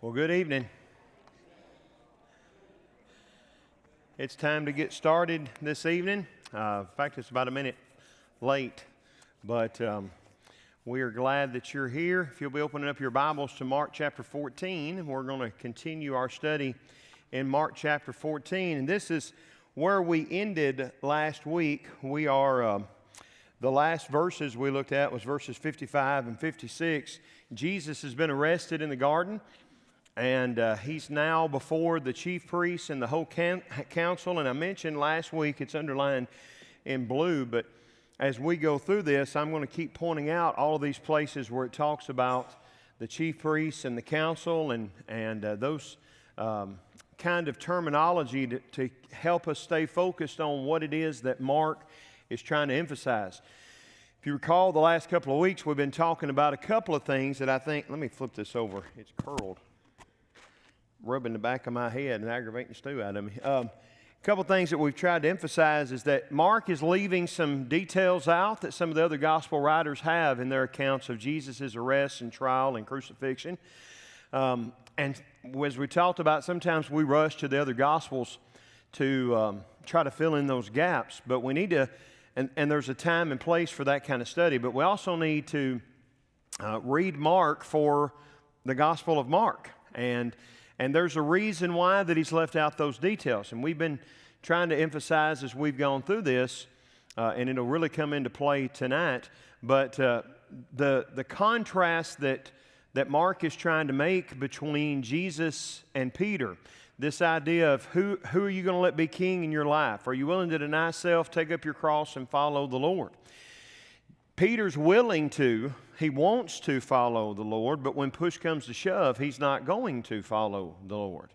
Well, good evening. It's time to get started this evening. In fact, it's about a minute late, but we are glad that you're here. If you'll be opening up your Bibles to Mark chapter 14, we're going to continue our study in Mark chapter 14. And this is where we ended last week. We are, the last verses we looked at was verses 55 and 56. Jesus has been arrested in the garden. And he's now before the chief priests and the whole council. And I mentioned last week, it's underlined in blue, but as we go through this, I'm going to keep pointing out all of these places where it talks about the chief priests and the council and those kind of terminology to help us stay focused on what it is that Mark is trying to emphasize. If you recall, the last couple of weeks, we've been talking about a couple of things that I think, let me flip this over, it's curled. Rubbing the back of my head and aggravating the stew out of me. A couple things that we've tried to emphasize is that Mark is leaving some details out that some of the other gospel writers have in their accounts of Jesus' arrest and trial and crucifixion. And as we talked about, sometimes we rush to the other gospels to try to fill in those gaps. But we need to, and there's a time and place for that kind of study, but we also need to read Mark for the Gospel of Mark. And there's a reason why that he's left out those details. And we've been trying to emphasize as we've gone through this, and it'll really come into play tonight, but the contrast that Mark is trying to make between Jesus and Peter, this idea of who are you going to let be king in your life? Are you willing to deny self, take up your cross, and follow the Lord? Peter's willing to, he wants to follow the Lord, but when push comes to shove, he's not going to follow the Lord.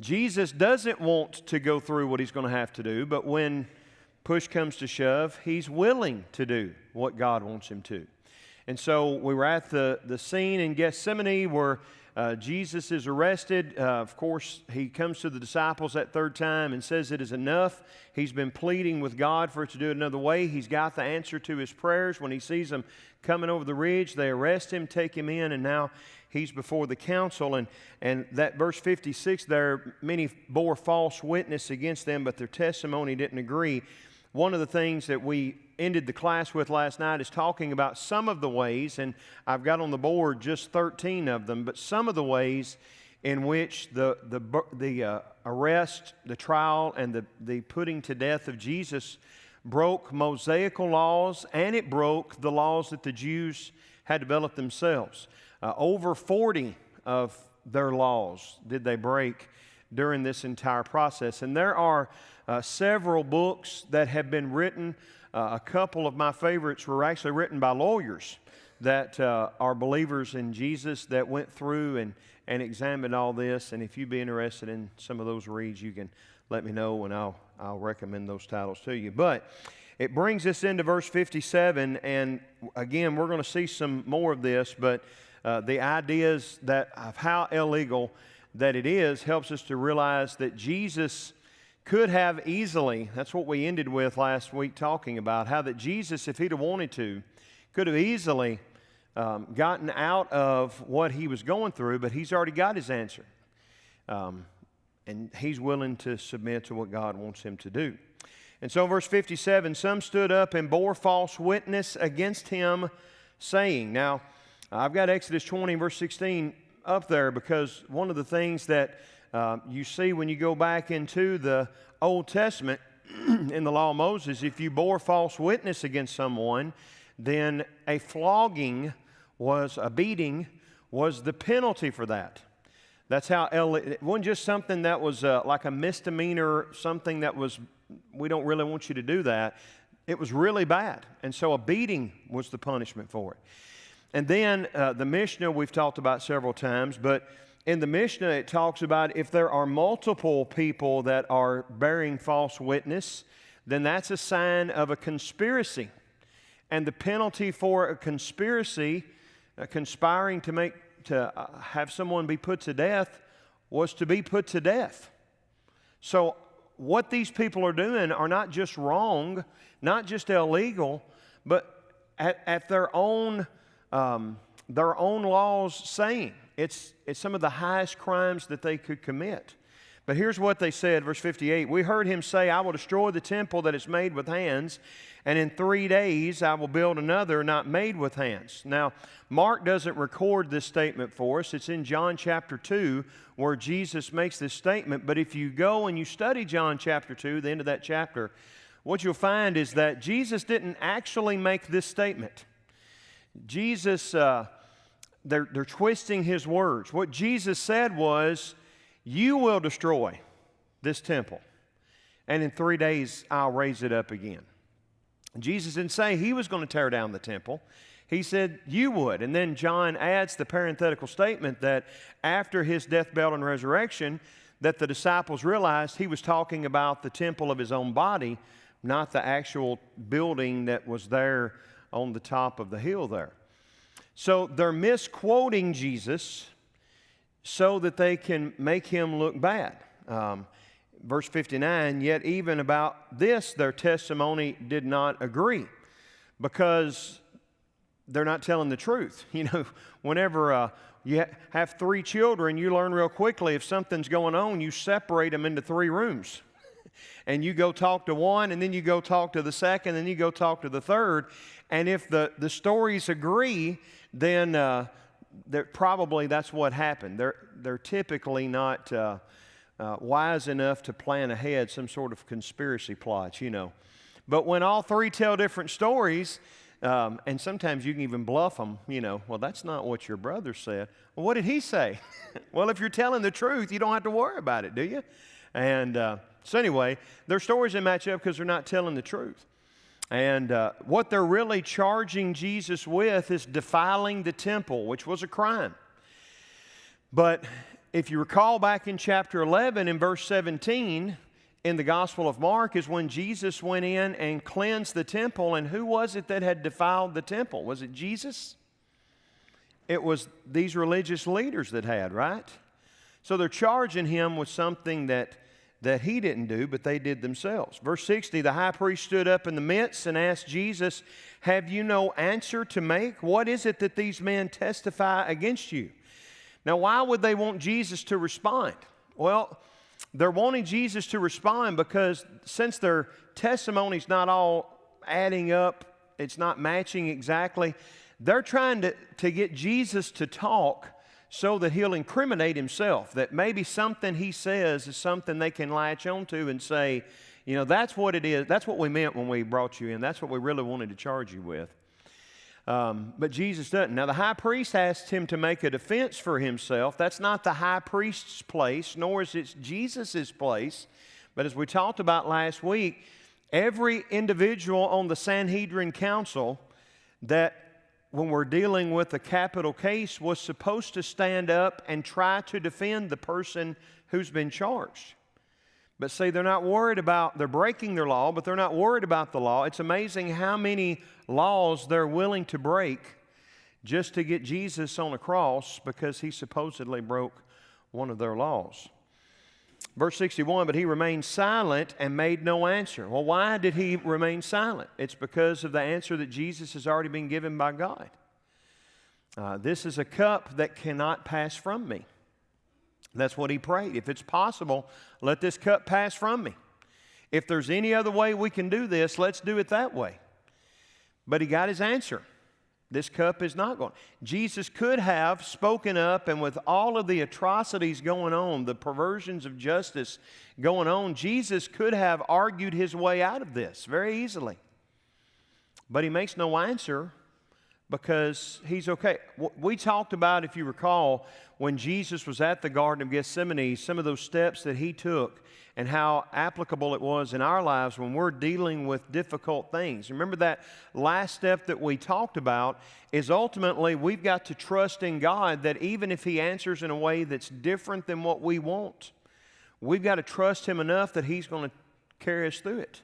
Jesus doesn't want to go through what he's going to have to do, but when push comes to shove, he's willing to do what God wants him to. And so we were at the scene in Gethsemane where Jesus is arrested. Of course, he comes to the disciples that third time and says it is enough. He's been pleading with God for it to do it another way. He's got the answer to his prayers. When he sees them coming over the ridge, they arrest him, take him in, and now he's before the council. And that verse 56 there, many bore false witness against them, but their testimony didn't agree. One of the things that we ended the class with last night is talking about some of the ways, and I've got on the board just 13 of them, but some of the ways in which the arrest, the trial, and the putting to death of Jesus broke Mosaical laws, and it broke the laws that the Jews had developed themselves. Over 40 of their laws did they break during this entire process. And there are several books that have been written. A couple of my favorites were actually written by lawyers that are believers in Jesus that went through and examined all this. And if you'd be interested in some of those reads, you can let me know, and I'll recommend those titles to you. But it brings us into verse 57, and again, we're going to see some more of this, but the ideas of how illegal that it is helps us to realize that Jesus could have easily, that's what we ended with last week talking about, how that Jesus, if he'd have wanted to, could have easily gotten out of what he was going through, but he's already got his answer. And he's willing to submit to what God wants him to do. And so in verse 57, some stood up and bore false witness against him, saying, now, I've got Exodus 20, verse 16 up there because one of the things that you see when you go back into the Old Testament in the law of Moses, if you bore false witness against someone, then a beating was the penalty for that. That's how it wasn't just something that was like a misdemeanor, something that was, we don't really want you to do that. It was really bad. And so a beating was the punishment for it. And then the Mishnah we've talked about several times, but in the Mishnah it talks about if there are multiple people that are bearing false witness, then that's a sign of a conspiracy. And the penalty for a conspiracy, conspiring to have someone be put to death, was to be put to death. So what these people are doing are not just wrong, not just illegal, but at their own laws saying. It's some of the highest crimes that they could commit. But here's what they said, verse 58. We heard him say, I will destroy the temple that is made with hands, and in 3 days I will build another not made with hands. Now, Mark doesn't record this statement for us. It's in John chapter 2 where Jesus makes this statement. But if you go and you study John chapter 2, the end of that chapter, what you'll find is that Jesus didn't actually make this statement. Jesus, they're twisting his words. What Jesus said was, you will destroy this temple, and in 3 days I'll raise it up again. Jesus didn't say he was going to tear down the temple. He said you would. And then John adds the parenthetical statement that after his death, burial, and resurrection, that the disciples realized he was talking about the temple of his own body, not the actual building that was there on the top of the hill there. So they're misquoting Jesus so that they can make him look bad. Verse 59, yet even about this their testimony did not agree, because they're not telling the truth. You know, whenever you have 3 children, you learn real quickly if something's going on, you separate them into 3 rooms. And you go talk to one, and then you go talk to the second, and then you go talk to the third. And if the stories agree, then probably that's what happened. They're typically not wise enough to plan ahead some sort of conspiracy plot, you know. But when all 3 tell different stories, and sometimes you can even bluff them, you know, well, that's not what your brother said. Well, what did he say? Well, if you're telling the truth, you don't have to worry about it, do you? And so anyway, their stories didn't match up because they're not telling the truth. And what they're really charging Jesus with is defiling the temple, which was a crime. But if you recall back in chapter 11 in verse 17 in the Gospel of Mark is when Jesus went in and cleansed the temple. And who was it that had defiled the temple? Was it Jesus? It was these religious leaders that had, right? So they're charging him with something that he didn't do, but they did themselves. Verse 60, the high priest stood up in the midst and asked Jesus, have you no answer to make? What is it that these men testify against you? Now, why would they want Jesus to respond? Well, they're wanting Jesus to respond because since their testimony's not all adding up, it's not matching exactly, they're trying to get Jesus to talk so that he'll incriminate himself, that maybe something he says is something they can latch onto and say, you know, that's what it is. That's what we meant when we brought you in. That's what we really wanted to charge you with. But Jesus doesn't. Now, the high priest asked him to make a defense for himself. That's not the high priest's place, nor is it Jesus' place. But as we talked about last week, every individual on the Sanhedrin council that when we're dealing with a capital case was supposed to stand up and try to defend the person who's been charged. But see, they're not worried about, they're breaking their law, but they're not worried about the law. It's amazing how many laws they're willing to break just to get Jesus on a cross because he supposedly broke one of their laws. Verse 61, but he remained silent and made no answer. Well, why did he remain silent? It's because of the answer that Jesus has already been given by God. This is a cup that cannot pass from me. That's what he prayed. If it's possible, let this cup pass from me. If there's any other way we can do this, let's do it that way. But he got his answer. This cup is not going. Jesus could have spoken up, and with all of the atrocities going on, the perversions of justice going on, Jesus could have argued his way out of this very easily. But he makes no answer because he's okay. We talked about, if you recall, when Jesus was at the Garden of Gethsemane, some of those steps that he took and how applicable it was in our lives when we're dealing with difficult things. Remember that last step that we talked about is ultimately we've got to trust in God that even if he answers in a way that's different than what we want, we've got to trust him enough that he's going to carry us through it.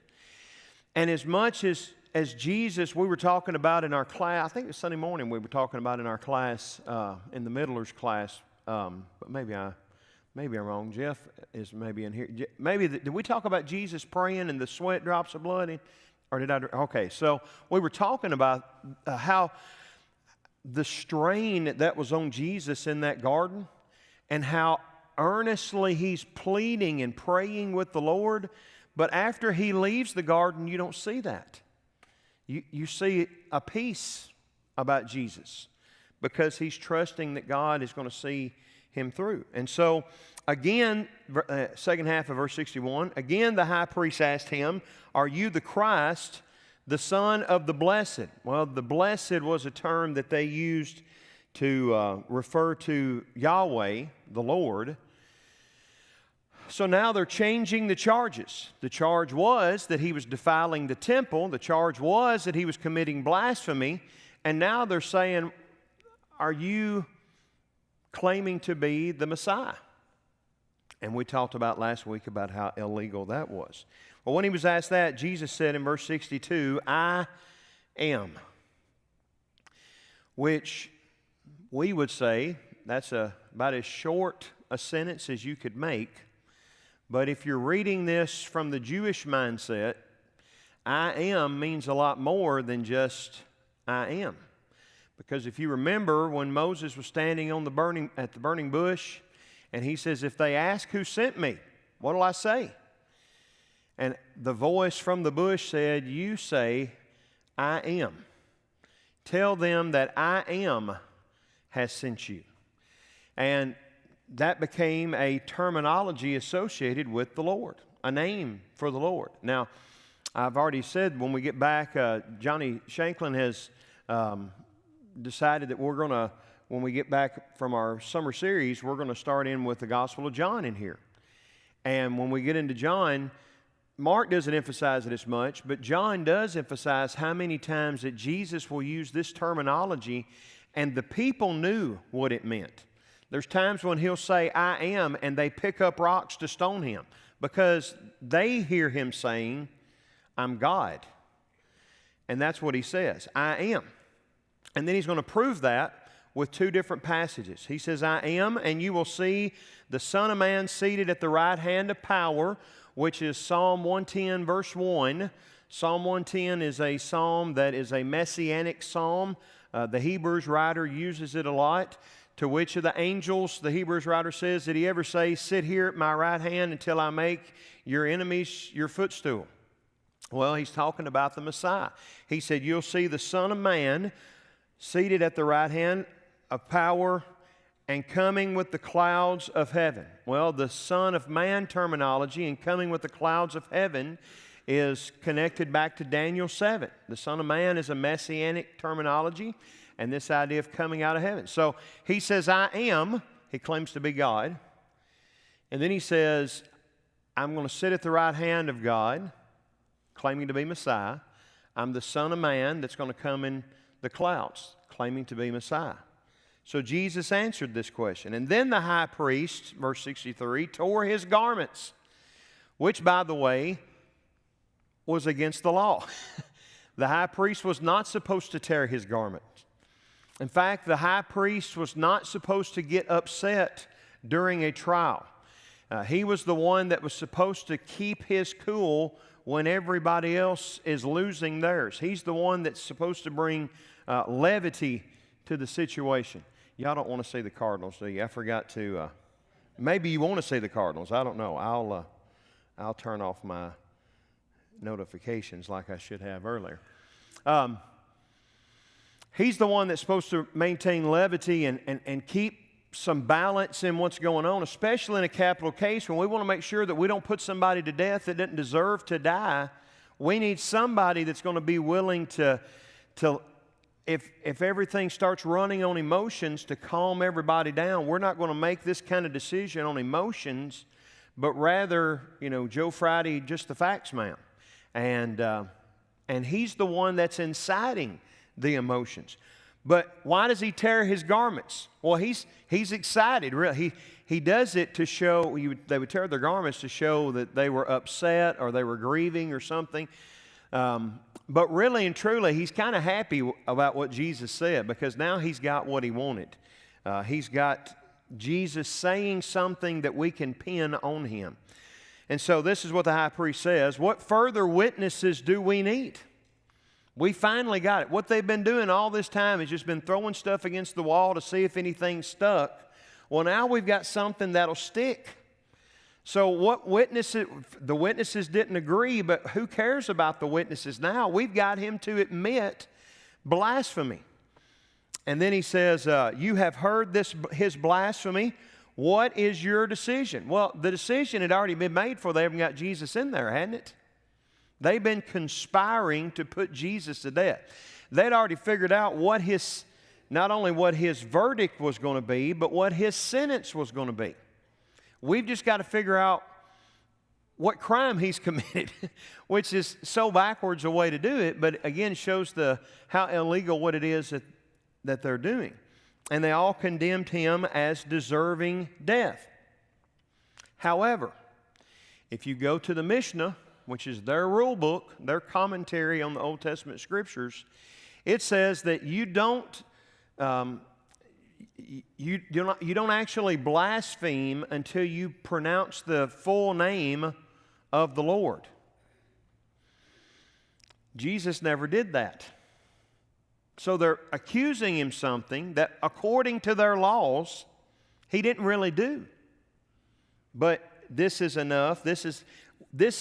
And as much as Jesus, we were talking about in our class, I think it was Sunday morning we were talking about in our class, in the middlers class, but maybe I'm wrong. Jeff is maybe in here. Did we talk about Jesus praying and the sweat drops of blood? Or did I? Okay, so we were talking about how the strain that was on Jesus in that garden and how earnestly he's pleading and praying with the Lord. But after he leaves the garden, you don't see that. You see a peace about Jesus because he's trusting that God is going to see him through. And so, again, second half of verse 61, again the high priest asked him, "Are you the Christ, the Son of the Blessed?" Well, the blessed was a term that they used to refer to Yahweh, the Lord. So now they're changing the charges. The charge was that he was defiling the temple. The charge was that he was committing blasphemy. And now they're saying, "Are you claiming to be the Messiah?" And we talked about last week about how illegal that was. Well, when he was asked that, Jesus said in verse 62, "I am." Which we would say that's about as short a sentence as you could make. But if you're reading this from the Jewish mindset, "I am" means a lot more than just "I am." Because if you remember when Moses was standing at the burning bush, and he says, "If they ask who sent me, what'll I say?" And the voice from the bush said, "You say, I am. Tell them that I am has sent you." And that became a terminology associated with the Lord, a name for the Lord. Now, I've already said when we get back, Johnny Shanklin has decided that we're going to, when we get back from our summer series, we're going to start in with the Gospel of John in here. And when we get into John, Mark doesn't emphasize it as much, but John does emphasize how many times that Jesus will use this terminology, and the people knew what it meant. There's times when he'll say, "I am," and they pick up rocks to stone him because they hear him saying, "I'm God." And that's what he says, "I am." And then he's going to prove that with two different passages. He says, "I am, and you will see the Son of Man seated at the right hand of power," which is Psalm 110, verse 1. Psalm 110 is a psalm that is a messianic psalm. The Hebrews writer uses it a lot. To which of the angels, the Hebrews writer says, did he ever say, "Sit here at my right hand until I make your enemies your footstool"? Well, he's talking about the Messiah. He said, "You'll see the Son of Man seated at the right hand of power and coming with the clouds of heaven." Well, the Son of Man terminology and coming with the clouds of heaven is connected back to Daniel 7. The Son of Man is a messianic terminology, and this idea of coming out of heaven. So he says, "I am." He claims to be God. And then he says, "I'm going to sit at the right hand of God," claiming to be Messiah. "I'm the Son of Man that's going to come in the clouds," claiming to be Messiah. So Jesus answered this question. And then the high priest, verse 63, tore his garments, which, by the way, was against the law. The high priest was not supposed to tear his garments. In fact, the high priest was not supposed to get upset during a trial. He was the one that was supposed to keep his cool when everybody else is losing theirs. He's the one that's supposed to bring levity to the situation. Y'all don't want to see the Cardinals, do you? I forgot to. Maybe you want to see the Cardinals. I don't know. I'll turn off my notifications like I should have earlier. He's the one that's supposed to maintain levity and keep some balance in what's going on, especially in a capital case when we want to make sure that we don't put somebody to death that didn't deserve to die. We need somebody that's going to be willing to if everything starts running on emotions, to calm everybody down. We're not going to make this kind of decision on emotions, but rather, Joe Friday, just the facts man. And he's the one that's inciting the emotions. But why does he tear his garments? Well, he's excited. Really, he does it to show. They would tear their garments to show that they were upset or they were grieving or something. But really and truly, he's kind of happy about what Jesus said, because now he's got what he wanted. He's got Jesus saying something that we can pin on him. And so this is what the high priest says: "What further witnesses do we need? We finally got it. What they've been doing all this time has just been throwing stuff against the wall to see if anything stuck. Well, now we've got something that'll stick. So the witnesses didn't agree, but who cares about the witnesses now? We've got him to admit blasphemy. And then he says, you have heard his blasphemy. What is your decision? Well, the decision had already been made before they even got Jesus in there, hadn't it? They've been conspiring to put Jesus to death. They'd already figured out not only what his verdict was going to be, but what his sentence was going to be. We've just got to figure out what crime he's committed, which is so backwards a way to do it, but again shows how illegal what it is that they're doing. And they all condemned him as deserving death. However, if you go to the Mishnah, which is their rule book, their commentary on the Old Testament scriptures, it says that you don't actually blaspheme until you pronounce the full name of the Lord. Jesus never did that. So they're accusing him something that, according to their laws, he didn't really do. But this is enough. This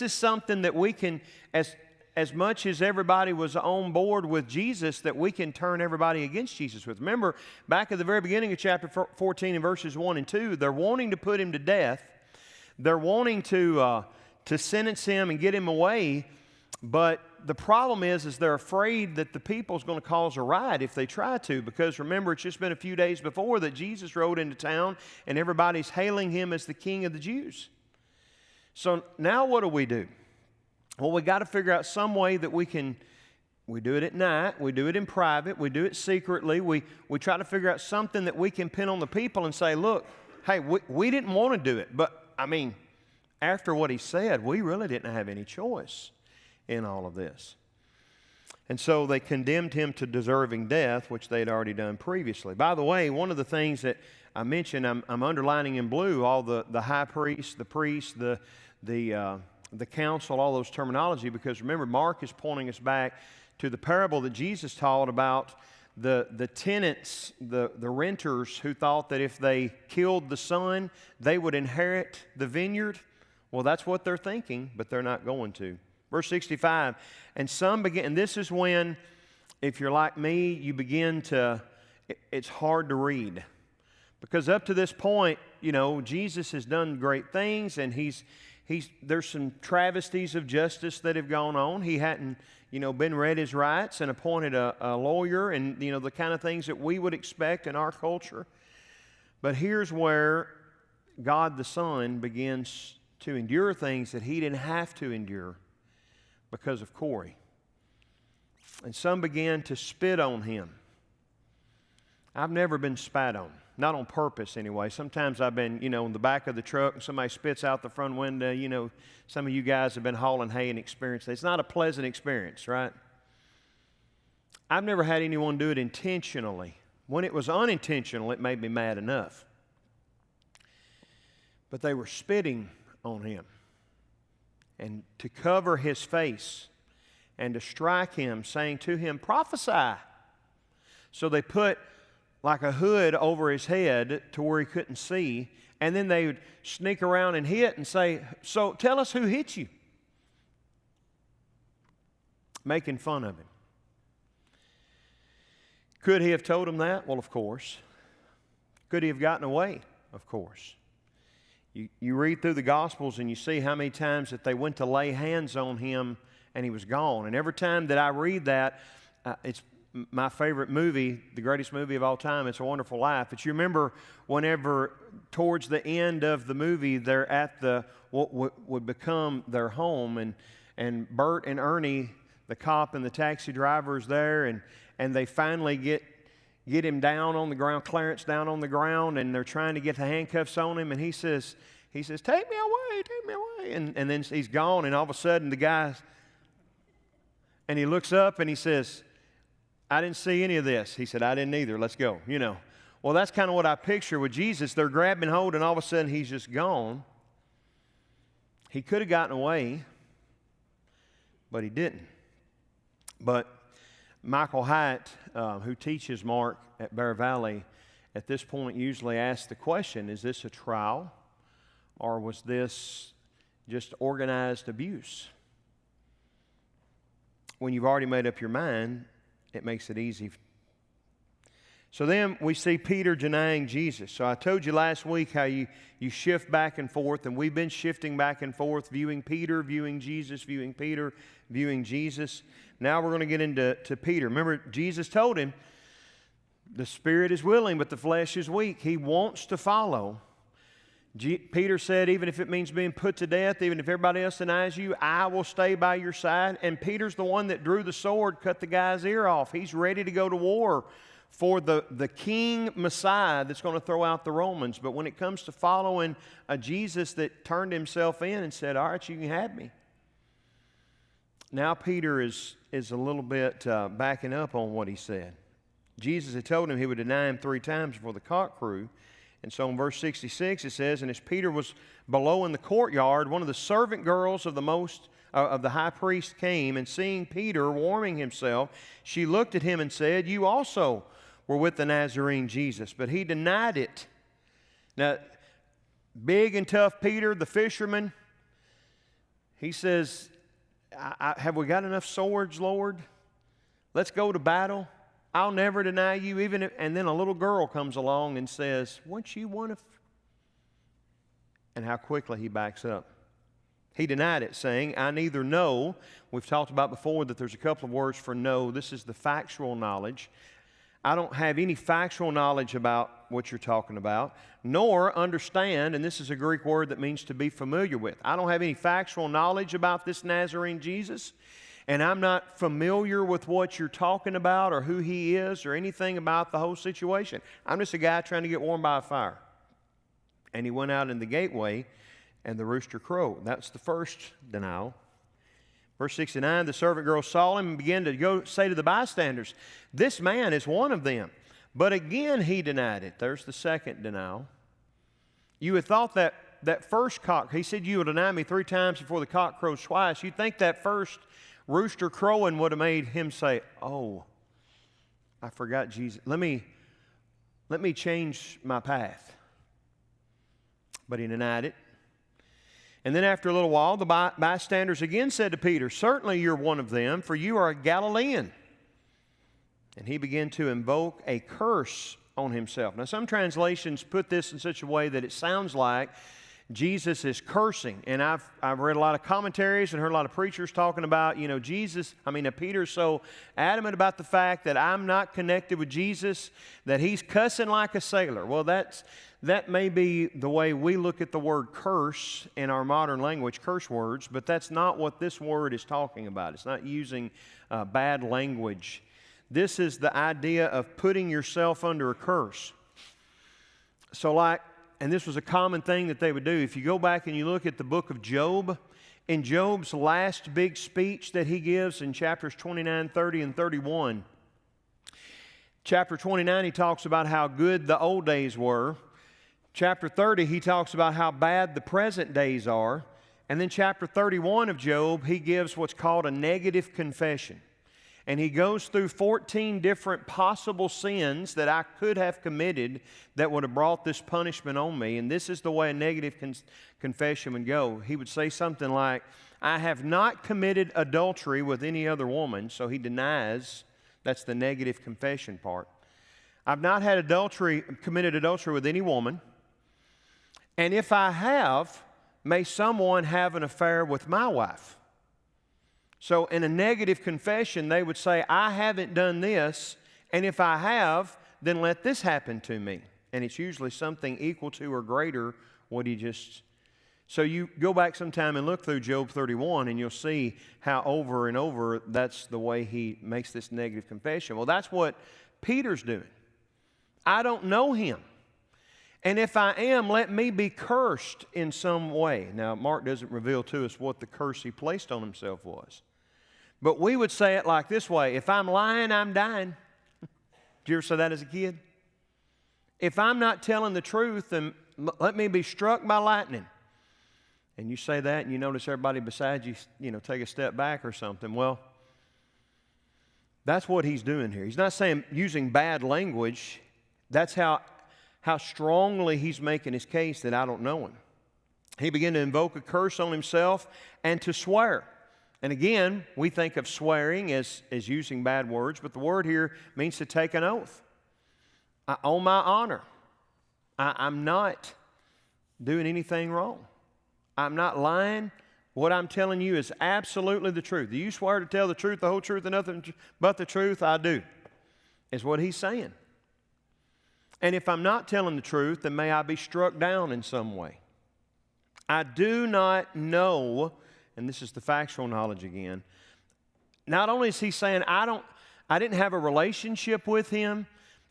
is something that we can, as much as everybody was on board with Jesus, that we can turn everybody against Jesus with. Remember, back at the very beginning of chapter 14 in verses 1 and 2, they're wanting to put him to death. They're wanting to sentence him and get him away. But the problem is they're afraid that the people's going to cause a riot if they try to, because remember, it's just been a few days before that Jesus rode into town and everybody's hailing him as the King of the Jews. So now what do? Well, we got to figure out some way that we do it at night, we do it in private, we do it secretly, we try to figure out something that we can pin on the people and say, look, hey, we didn't want to do it, but I mean, after what he said, we really didn't have any choice in all of this. And so they condemned him to deserving death, which they'd already done previously. By the way, one of the things that I mentioned, I'm underlining in blue all the high priest, the priest, the council, all those terminology, because remember, Mark is pointing us back to the parable that Jesus taught about the tenants, the renters who thought that if they killed the son, they would inherit the vineyard. Well, that's what they're thinking, but they're not going to. Verse 65, and some begin, and this is when, if you're like me, you begin to, it's hard to read. Because up to this point, Jesus has done great things, and there's some travesties of justice that have gone on. He hadn't, been read his rights and appointed a lawyer and, the kind of things that we would expect in our culture. But here's where God the Son begins to endure things that he didn't have to endure because of Corey. And some began to spit on him. I've never been spat on. Not on purpose, anyway. Sometimes I've been, in the back of the truck and somebody spits out the front window. Some of you guys have been hauling hay and experienced that. It's not a pleasant experience, right? I've never had anyone do it intentionally. When it was unintentional, it made me mad enough. But they were spitting on him. And to cover his face and to strike him, saying to him, prophesy. So they put like a hood over his head to where he couldn't see, and then they would sneak around and hit and say, so tell us who hit you. Making fun of him. Could he have told him that? Well, of course. Could he have gotten away? Of course. You read through the Gospels and you see how many times that they went to lay hands on him and he was gone. And every time that I read that, it's my favorite movie, the greatest movie of all time, It's a Wonderful Life. But you remember whenever towards the end of the movie, they're at what would become their home, and Bert and Ernie, the cop and the taxi driver, is there, and they finally get him down on the ground, Clarence down on the ground, and they're trying to get the handcuffs on him, and he says, take me away, and then he's gone, and all of a sudden the guy, and he looks up and he says, I didn't see any of this. He said, I didn't either. Let's go. Well, that's kind of what I picture with Jesus. They're grabbing hold, and all of a sudden he's just gone. He could have gotten away, but he didn't. But Michael Hyatt, who teaches Mark at Bear Valley, at this point usually asks the question, is this a trial or was this just organized abuse? When you've already made up your mind, it makes it easy. So then we see Peter denying Jesus. So I told you last week how you shift back and forth, and we've been shifting back and forth, viewing Peter, viewing Jesus, viewing Peter, viewing Jesus. Now we're going to get into Peter. Remember, Jesus told him, the spirit is willing, but the flesh is weak. He wants to follow. Peter said, even if it means being put to death, even if everybody else denies you, I will stay by your side. And Peter's the one that drew the sword, cut the guy's ear off. He's ready to go to war for the king Messiah that's going to throw out the Romans. But when it comes to following a Jesus that turned himself in and said, all right, you can have me. Now Peter is a little bit backing up on what he said. Jesus had told him he would deny him 3 times before the cock crew. And so in verse 66 it says, and as Peter was below in the courtyard, one of the servant girls of the high priest came, and seeing Peter warming himself, she looked at him and said, you also were with the Nazarene Jesus. But he denied it. Now, big and tough Peter, the fisherman, he says, have we got enough swords, Lord? Let's go to battle. I'll never deny you, and then a little girl comes along and says, weren't you one of... And how quickly he backs up. He denied it, saying, I neither know. We've talked about before that there's a couple of words for know. This is the factual knowledge. I don't have any factual knowledge about what you're talking about, nor understand, and this is a Greek word that means to be familiar with. I don't have any factual knowledge about this Nazarene Jesus, and I'm not familiar with what you're talking about or who he is or anything about the whole situation. I'm just a guy trying to get warm by a fire. And he went out in the gateway, and the rooster crowed. That's the first denial. Verse 69, the servant girl saw him and began to go say to the bystanders, this man is one of them. But again he denied it. There's the second denial. You would thought that first cock, he said, you will deny me 3 times before the cock crows twice. You'd think that first rooster crowing would have made him say, oh, I forgot Jesus. Let me change my path. But he denied it. And then after a little while, the bystanders again said to Peter, certainly you're one of them, for you are a Galilean. And he began to invoke a curse on himself. Now, some translations put this in such a way that it sounds like Jesus is cursing. And I've read a lot of commentaries and heard a lot of preachers talking about, Peter's so adamant about the fact that I'm not connected with Jesus, that he's cussing like a sailor. Well, that may be the way we look at the word curse in our modern language, curse words, but that's not what this word is talking about. It's not using bad language. This is the idea of putting yourself under a curse. And this was a common thing that they would do. If you go back and you look at the book of Job, in Job's last big speech that he gives in chapters 29, 30, and 31, chapter 29, he talks about how good the old days were. Chapter 30, he talks about how bad the present days are. And then chapter 31 of Job, he gives what's called a negative confession. And he goes through 14 different possible sins that I could have committed that would have brought this punishment on me. And this is the way a negative confession would go. He would say something like, I have not committed adultery with any other woman. So he denies. That's the negative confession part. I've not had committed adultery with any woman. And if I have, may someone have an affair with my wife. So in a negative confession, they would say, I haven't done this, and if I have, then let this happen to me. And it's usually something equal to or greater what he just... So you go back sometime and look through Job 31, and you'll see how over and over that's the way he makes this negative confession. Well, that's what Peter's doing. I don't know him. And if I am, let me be cursed in some way. Now, Mark doesn't reveal to us what the curse he placed on himself was. But we would say it like this way, if I'm lying, I'm dying. Did you ever say that as a kid? If I'm not telling the truth, then let me be struck by lightning. And you say that and you notice everybody beside you, take a step back or something. Well, That's what he's doing here. He's not saying using bad language. That's how strongly he's making his case that I don't know him. He began to invoke a curse on himself and to swear. And again, we think of swearing as using bad words, but the word here means to take an oath. On my honor, I'm not doing anything wrong. I'm not lying. What I'm telling you is absolutely the truth. Do you swear to tell the truth, the whole truth, and nothing but the truth? I do, is what he's saying. And if I'm not telling the truth, then may I be struck down in some way. I do not know, and this is the factual knowledge again, not only is he saying I didn't have a relationship with him,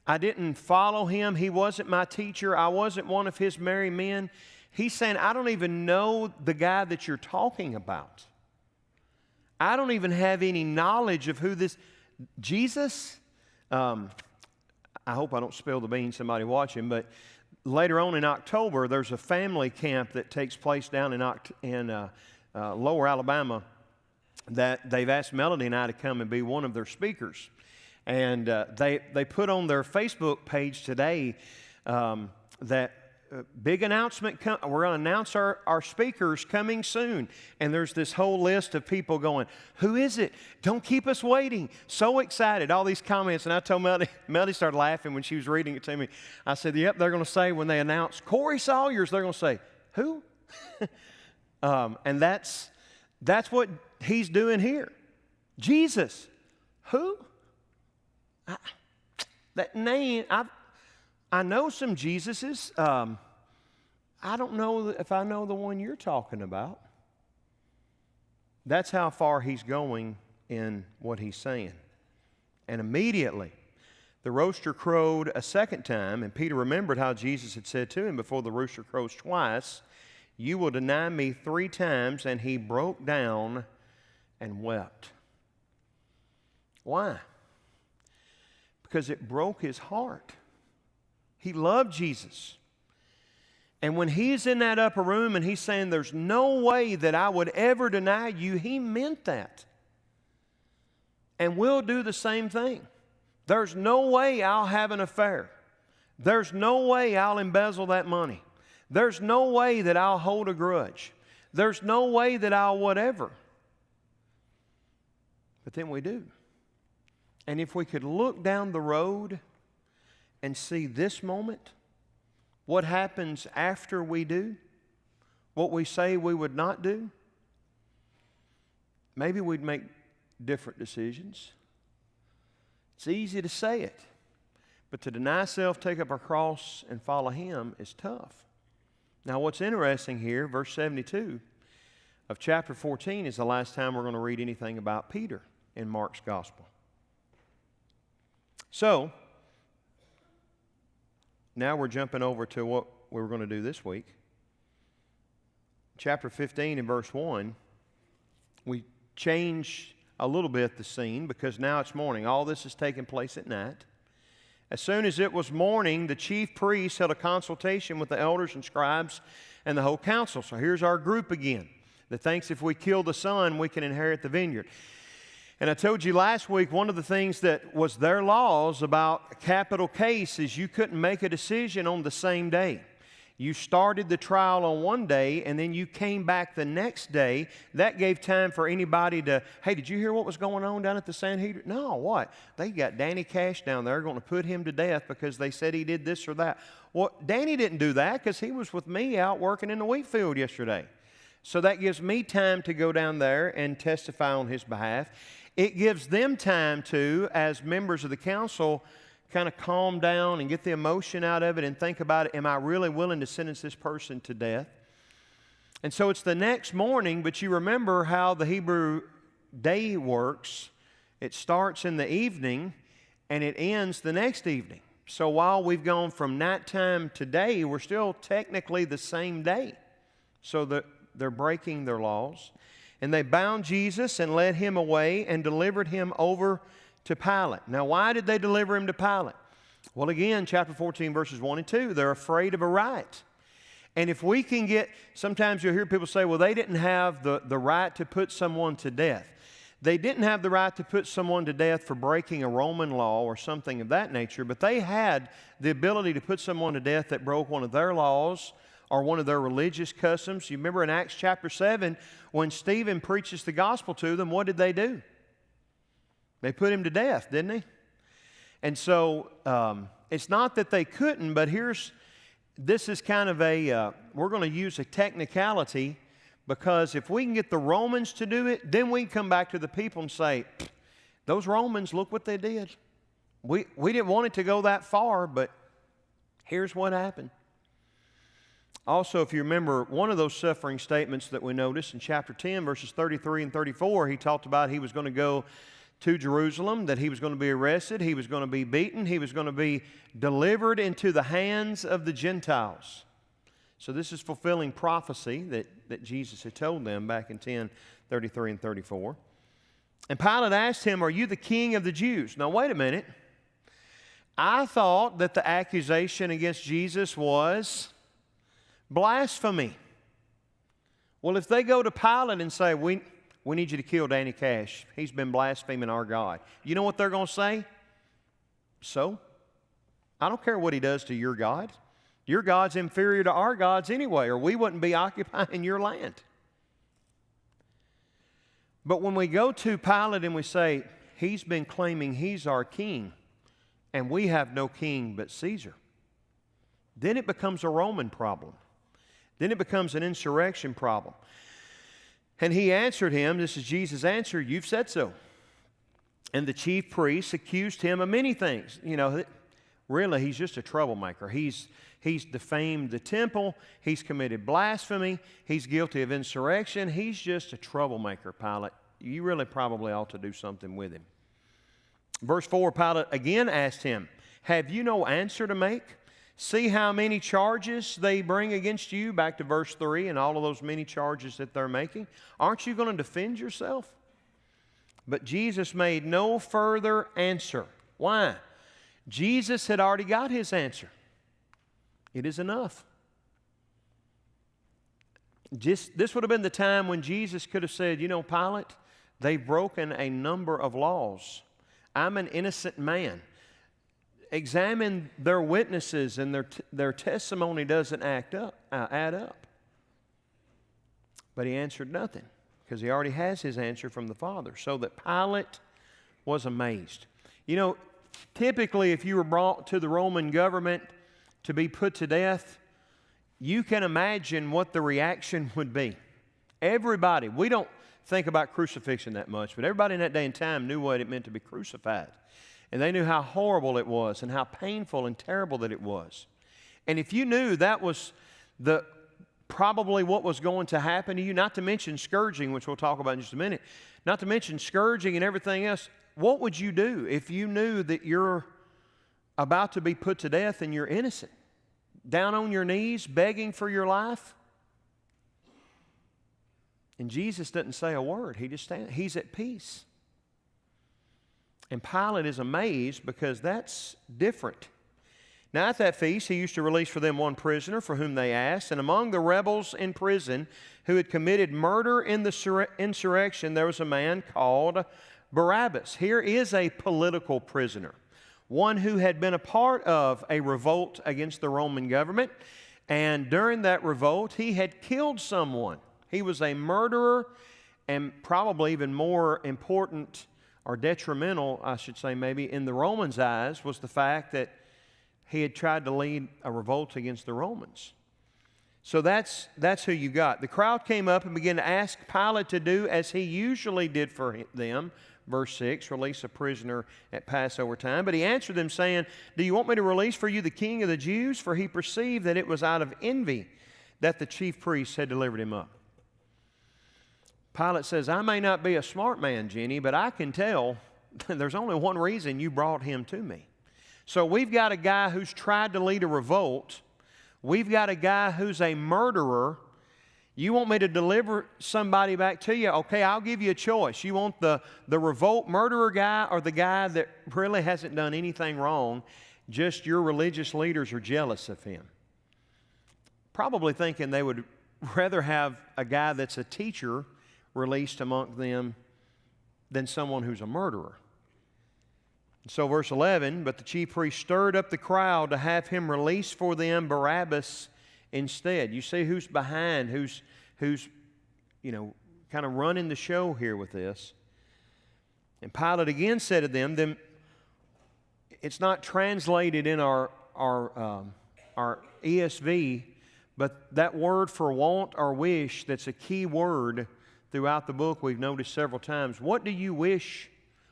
I didn't follow him, he wasn't my teacher, I wasn't one of his merry men. He's saying, I don't even know the guy that you're talking about. I don't even have any knowledge of who this Jesus. I hope I don't spill the beans, somebody watching, but later on in October, there's a family camp that takes place down in Lower Alabama that they've asked Melody and I to come and be one of their speakers. And they put on their Facebook page today that big announcement, we're going to announce our speakers coming soon. And there's this whole list of people going, who is it? Don't keep us waiting. So excited, all these comments. And I told Melody started laughing when she was reading it to me. I said, yep, they're going to say when they announce Corey Sawyers, they're going to say, who? And that's what he's doing here. Jesus, who? That name, I know some Jesuses. I don't know if I know the one you're talking about. That's how far he's going in what he's saying. And immediately, the rooster crowed a second time, and Peter remembered how Jesus had said to him before the rooster crows twice, you will deny me 3 times, and he broke down and wept. Why? Because it broke his heart. He loved Jesus. And when he's in that upper room and he's saying, there's no way that I would ever deny you, he meant that. And we'll do the same thing. There's no way I'll have an affair. There's no way I'll embezzle that money. There's no way that I'll hold a grudge. There's no way that I'll whatever. But then we do. And if we could look down the road and see this moment, what happens after we do, what we say we would not do, maybe we'd make different decisions. It's easy to say it, but to deny self, take up our cross, and follow him is tough. Now, what's interesting here, verse 72 of chapter 14 is the last time we're going to read anything about Peter in Mark's gospel. So, now we're jumping over to what we were going to do this week. Chapter 15 and verse 1, we change a little bit the scene because now it's morning. All this is taking place at night. As soon as it was morning, the chief priests held a consultation with the elders and scribes and the whole council. So here's our group again that thinks if we kill the son, we can inherit the vineyard. And I told you last week, one of the things that was their laws about a capital case is you couldn't make a decision on the same day. You started the trial on one day, and then you came back the next day. That gave time for anybody to, hey, did you hear what was going on down at the Sanhedrin? No, what? They got Danny Cash down there going to put him to death because they said he did this or that. Well, Danny didn't do that because he was with me out working in the wheat field yesterday. So that gives me time to go down there and testify on his behalf. It gives them time to, as members of the council, kind of calm down and get the emotion out of it and think about it. Am I really willing to sentence this person to death? And so it's the next morning, but you remember how the Hebrew day works. It starts in the evening and it ends the next evening. So while we've gone from nighttime to day, we're still technically the same day. So they're breaking their laws. And they bound Jesus and led him away and delivered him over to Pilate. Now, why did they deliver him to Pilate? Well, again, chapter 14, verses 1 and 2, they're afraid of a riot. And if we can get, sometimes you'll hear people say, well, they didn't have the right to put someone to death. They didn't have the right to put someone to death for breaking a Roman law or something of that nature, but they had the ability to put someone to death that broke one of their laws or one of their religious customs. You remember in Acts chapter 7, when Stephen preaches the gospel to them, what did they do? They put him to death, didn't they? And so it's not that they couldn't, but this is kind of we're going to use a technicality, because if we can get the Romans to do it, then we can come back to the people and say, those Romans, look what they did. We didn't want it to go that far, but here's what happened. Also, if you remember, one of those suffering statements that we noticed in chapter 10, verses 33 and 34, he talked about he was going to go to Jerusalem, that he was going to be arrested, he was going to be beaten, he was going to be delivered into the hands of the Gentiles. So this is fulfilling prophecy that Jesus had told them back in 10:33 and 34. And Pilate asked him, "Are you the king of the Jews?" Now wait a minute. I thought that the accusation against Jesus was blasphemy. Well, if they go to Pilate and say, we need you to kill Danny Cash, he's been blaspheming our God, you know what they're going to say? So? I don't care what he does to your God. Your God's inferior to our gods anyway, or we wouldn't be occupying your land. But when we go to Pilate and we say, he's been claiming he's our king, and we have no king but Caesar, then it becomes a Roman problem. Then it becomes an insurrection problem. And he answered him, this is Jesus' answer, "You've said so." And the chief priests accused him of many things. You know, really, he's just a troublemaker. He's defamed the temple. He's committed blasphemy. He's guilty of insurrection. He's just a troublemaker, Pilate. You really probably ought to do something with him. Verse 4, Pilate again asked him, "Have you no answer to make? See how many charges they bring against you," back to verse 3, and all of those many charges that they're making. "Aren't you going to defend yourself?" But Jesus made no further answer. Why? Jesus had already got his answer. It is enough. This would have been the time when Jesus could have said, "You know, Pilate, they've broken a number of laws. I'm an innocent man. Examine their witnesses, and their testimony doesn't add up." But he answered nothing, because he already has his answer from the Father, so that Pilate was amazed. You know, typically if you were brought to the Roman government to be put to death, you can imagine what the reaction would be. Everybody, we don't think about crucifixion that much, but everybody in that day and time knew what it meant to be crucified. And they knew how horrible it was and how painful and terrible that it was. And if you knew that was probably what was going to happen to you, not to mention scourging, which we'll talk about in just a minute, not to mention scourging and everything else, what would you do if you knew that you're about to be put to death and you're innocent? Down on your knees, begging for your life? And Jesus doesn't say a word. He just stands. He's at peace. And Pilate is amazed, because that's different. Now at that feast, he used to release for them one prisoner for whom they asked. And among the rebels in prison who had committed murder in the insurrection, there was a man called Barabbas. Here is a political prisoner, one who had been a part of a revolt against the Roman government. And during that revolt, he had killed someone. He was a murderer, and probably even more important, or detrimental, I should say maybe, in the Romans' eyes, was the fact that he had tried to lead a revolt against the Romans. So that's who you got. The crowd came up and began to ask Pilate to do as he usually did for them. Verse 6, release a prisoner at Passover time. But he answered them, saying, "Do you want me to release for you the king of the Jews?" For he perceived that it was out of envy that the chief priests had delivered him up. Pilate says, "I may not be a smart man, Jenny, but I can tell there's only one reason you brought him to me. So we've got a guy who's tried to lead a revolt. We've got a guy who's a murderer. You want me to deliver somebody back to you? Okay, I'll give you a choice. You want the revolt murderer guy, or the guy that really hasn't done anything wrong, just your religious leaders are jealous of him?" Probably thinking they would rather have a guy that's a teacher released among them than someone who's a murderer. So verse 11, but the chief priest stirred up the crowd to have him release for them Barabbas instead. You see who's behind, who's kind of running the show here with this. And Pilate again said to them, it's not translated in our ESV, but that word for want or wish, that's a key word throughout the book we've noticed several times. What do you wish?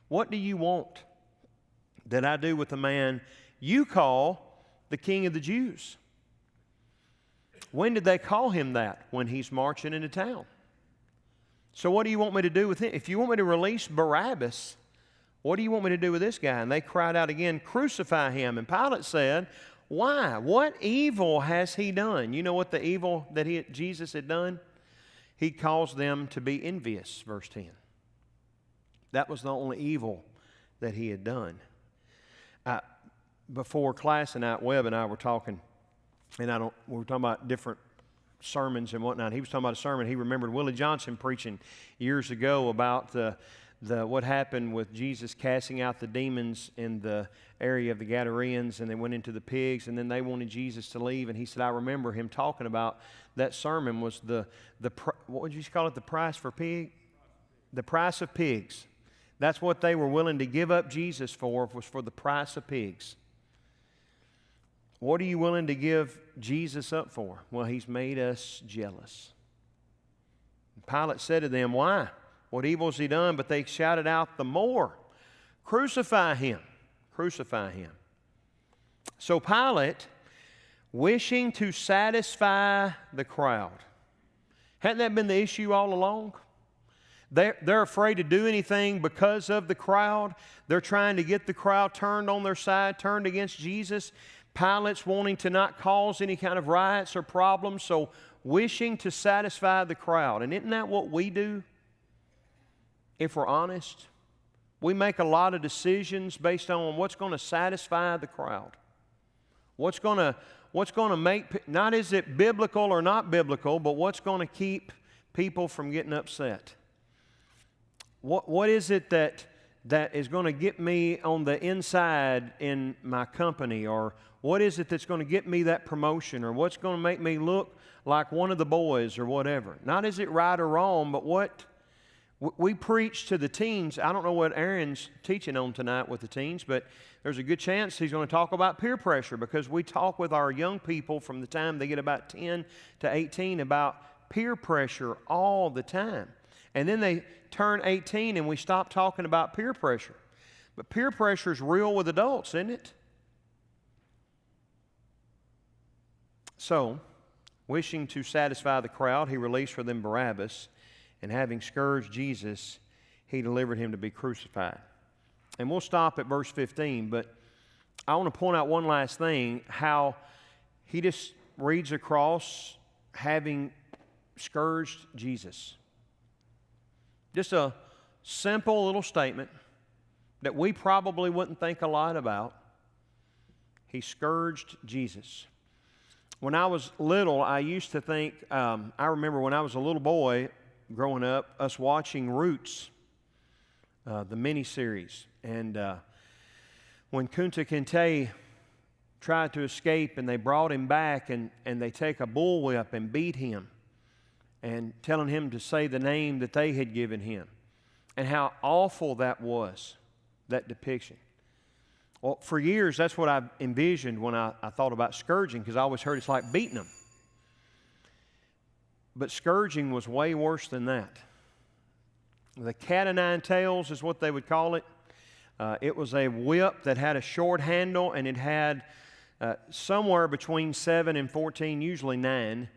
What do you want that I do with the man you call the King of the Jews? When did they call him that? When he's marching into town. So what do you want me to do with him? If you want me to release Barabbas, what do you want me to do with this guy? And they cried out again, crucify him. And Pilate said, why? What evil has he done? You know what the evil that Jesus had done? He caused them to be envious, verse 10. That was the only evil that he had done. Before class tonight, Webb and I were talking, and we were talking about different sermons and whatnot. He was talking about a sermon he remembered Willie Johnson preaching years ago about what happened with Jesus casting out the demons in the area of the Gadareans, and they went into the pigs, and then they wanted Jesus to leave. And he said, I remember him talking about that sermon was what would you call it? The price for pig? The price of pigs. That's what they were willing to give up Jesus for, was for the price of pigs. What are you willing to give Jesus up for? Well, he's made us jealous. Pilate said to them, why? What evil has he done? But they shouted out the more, crucify him, crucify him. So Pilate, wishing to satisfy the crowd. Hadn't that been the issue all along? They're afraid to do anything because of the crowd. They're trying to get the crowd turned on their side, turned against Jesus. Pilate's wanting to not cause any kind of riots or problems, so wishing to satisfy the crowd. And isn't that what we do? If we're honest, we make a lot of decisions based on what's going to satisfy the crowd. What's going to make, not is it biblical or not biblical, but what's going to keep people from getting upset. What is it that is going to get me on the inside in my company? Or what is it that's going to get me that promotion? Or what's going to make me look like one of the boys or whatever? Not is it right or wrong, but what we preach to the teens. I don't know what Aaron's teaching on tonight with the teens, but there's a good chance he's going to talk about peer pressure, because we talk with our young people from the time they get about 10 to 18 about peer pressure all the time. And then they turn 18 and we stop talking about peer pressure. But peer pressure is real with adults, isn't it? So, wishing to satisfy the crowd, he released for them Barabbas, and having scourged Jesus, he delivered him to be crucified. And we'll stop at verse 15, but I want to point out one last thing, how he just reads across having scourged Jesus. Just a simple little statement that we probably wouldn't think a lot about. He scourged Jesus. When I was little, I used to think, I remember when I was a little boy growing up, us watching Roots, the miniseries. And when Kunta Kinte tried to escape and they brought him back and they take a bullwhip and beat him, and telling him to say the name that they had given him, and how awful that was, that depiction. Well, for years, that's what I envisioned when I thought about scourging, because I always heard it's like beating them. But scourging was way worse than that. The cat o' nine tails is what they would call it. It was a whip that had a short handle, and it had somewhere between 7 and 14, usually 9,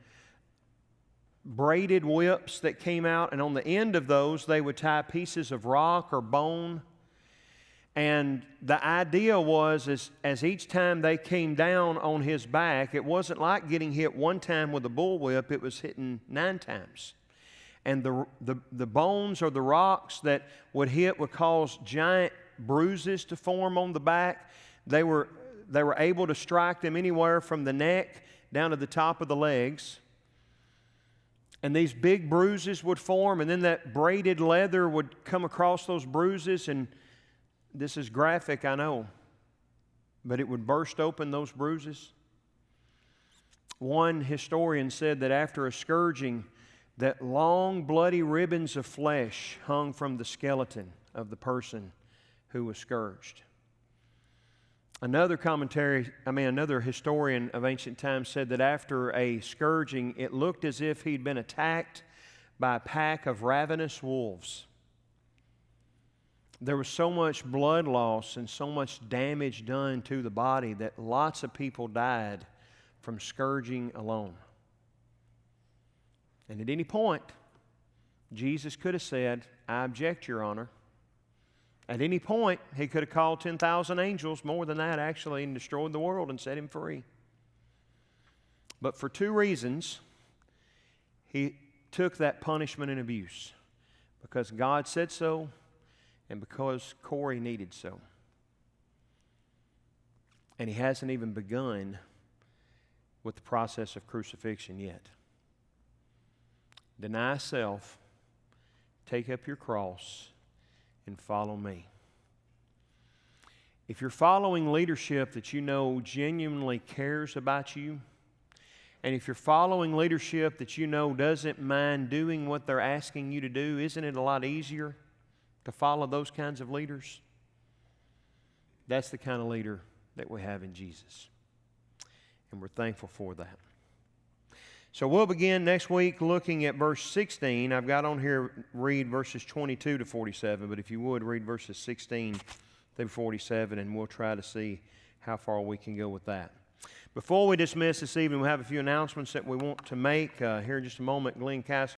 braided whips that came out, and on the end of those they would tie pieces of rock or bone. And the idea was, as each time they came down on his back, it wasn't like getting hit one time with a bullwhip, it was hitting 9 times. And the bones or the rocks that would hit would cause giant bruises to form on the back. They were able to strike them anywhere from the neck down to the top of the legs. And these big bruises would form, and then that braided leather would come across those bruises, and this is graphic, I know, but it would burst open those bruises. One historian said that after a scourging, that long bloody ribbons of flesh hung from the skeleton of the person who was scourged. Another historian of ancient times said that after a scourging, it looked as if he'd been attacked by a pack of ravenous wolves. There was so much blood loss and so much damage done to the body that lots of people died from scourging alone. And at any point, Jesus could have said, "I object, Your Honor." At any point, he could have called 10,000 angels, more than that actually, and destroyed the world and set him free. But for two reasons, he took that punishment and abuse. Because God said so, and because Corey needed so. And he hasn't even begun with the process of crucifixion yet. Deny self, take up your cross, and follow me. If you're following leadership that you know genuinely cares about you, and if you're following leadership that you know doesn't mind doing what they're asking you to do, isn't it a lot easier to follow those kinds of leaders? That's the kind of leader that we have in Jesus. And we're thankful for that. So we'll begin next week looking at verse 16. I've got on here, read verses 22 to 47, but if you would, read verses 16 through 47, and we'll try to see how far we can go with that. Before we dismiss this evening, we'll have a few announcements that we want to make. Here in just a moment, Glenn Cass